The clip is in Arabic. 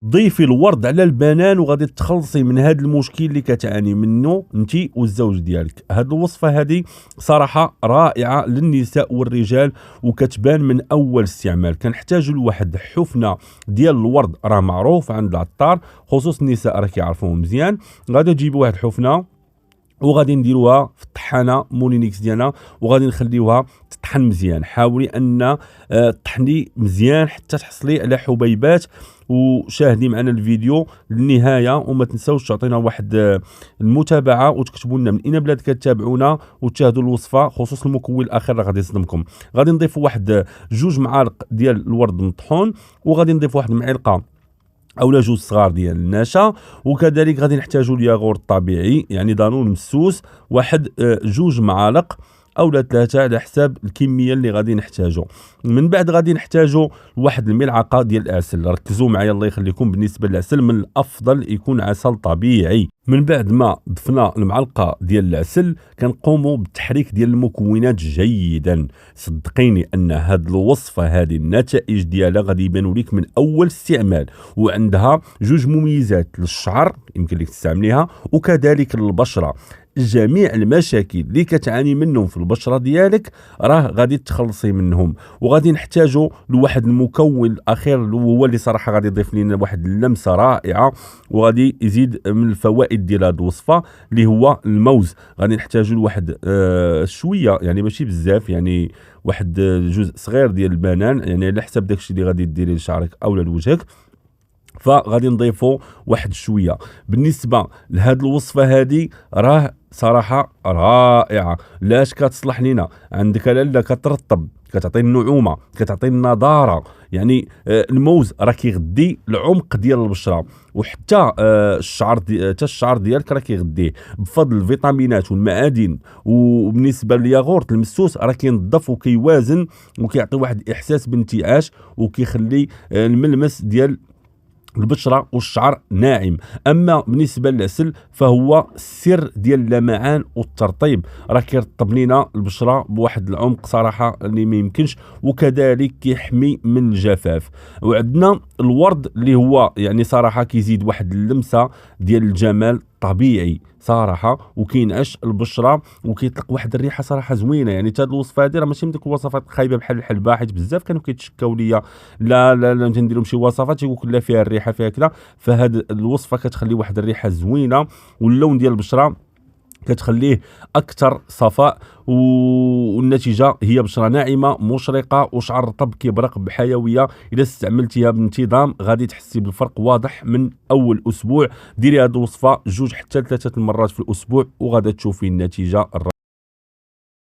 ضيفي الورد على البنان وغادي تخلصي من هذا المشكل اللي كتعاني منه انت والزوج ديالك. هذه الوصفه هذه صراحه رائعه للنساء والرجال وكتبان من اول استعمال. كنحتاجوا لواحد حفنه ديال الورد راه معروف عند العطار، خصوص النساء راه كيعرفوه مزيان. غادي تجيبوا واحد الحفنه وغادي نديروها في الطحانه مولينيكس ديالنا وغادي نخليوها تطحن مزيان. حاولي ان طحني مزيان حتى تحصلي على حبيبات، وشاهدي معنا الفيديو للنهايه وما تنساوش تعطينا واحد المتابعه وتكتبوا لنا من اين بلاد كتابعونا وتشاهدوا الوصفه، خصوص المكون الاخير راه غادي يصدمكم. غادي نضيفوا واحد 2 معالق ديال الورد مطحون، وغادي نضيف واحد المعلقه اولا 2 صغار ديال النشا، وكذلك غادي نحتاجوا الياغورت الطبيعي يعني دانون مسوس واحد 2 معالق اولا 3 على حساب الكميه اللي غادي نحتاجو. من بعد غادي نحتاجو واحد الملعقه ديال العسل. ركزوا معايا الله يخليكم، بالنسبه للعسل من الافضل يكون عسل طبيعي. من بعد ما ضفنا المعلقه ديال العسل كنقوموا بالتحريك ديال المكونات جيدا. صدقيني ان هاد الوصفه هذه النتائج ديالها غادي يبانوا لك من اول استعمال، وعندها 2 مميزات للشعر يمكن لك تستعمليها وكذلك للبشره. جميع المشاكل اللي كتعاني منهم في البشره ديالك راه غادي تخلصي منهم. وغادي نحتاجوا لواحد المكون الاخير هو اللي صراحه غادي يضيف لنا واحد اللمسه رائعه وغادي يزيد من الفوائد ديال هذه الوصفه اللي هو الموز. غادي نحتاجوا لواحد شويه يعني ماشي بزاف، يعني واحد جزء صغير ديال البنان يعني على حسب داكشي اللي غادي ديري لشعرك او لوجهك، فغادي نضيفوا واحد شويه. بالنسبه لهاد الوصفه هذه راه صراحه رائعه. لاش كتصلح لينا؟ عندك لاله كترطب، كتعطي النعومه، كتعطي النضاره. يعني الموز راه كيغذي العمق ديال البشره، وحتى الشعر ديالك راه كيغذيه بفضل الفيتامينات والمعادن. وبالنسبه للياغورت المسوس راه كينظف وكيوازن وكيعطي واحد الاحساس بانتعاش وكيخلي الملمس ديال البشره والشعر ناعم. اما بالنسبه للعسل فهو السر ديال اللمعان والترطيب، راه كيرطب لينا البشره بواحد العمق صراحه اللي ما يمكنش، وكذلك كيحمي من الجفاف. وعندنا الورد اللي هو يعني صراحه كيزيد واحد اللمسه ديال الجمال طبيعي صراحه، وكينعش البشره وكيطلق واحد الريحه صراحه زوينه. يعني هذه الوصفه هذه راه ماشي من ديك الوصفات الخايبه بحال الحلبه، حيت بزاف كانوا كيتشكاو ليا لا لا لا نديروا شي وصفات تيقول لك لا فيها الريحه فيها كذا. فهاد الوصفه كتخلي واحد الريحه زوينه واللون ديال البشره كتخليه اكثر صفاء، والنتيجه هي بشره ناعمه مشرقه وشعر رطب كيبرق بحيويه. اذا استعملتيها بانتظام غادي تحسي بالفرق واضح من اول اسبوع. ديري هذه الوصفه 2 حتى 3 المرات في الاسبوع وغادي تشوفي النتيجه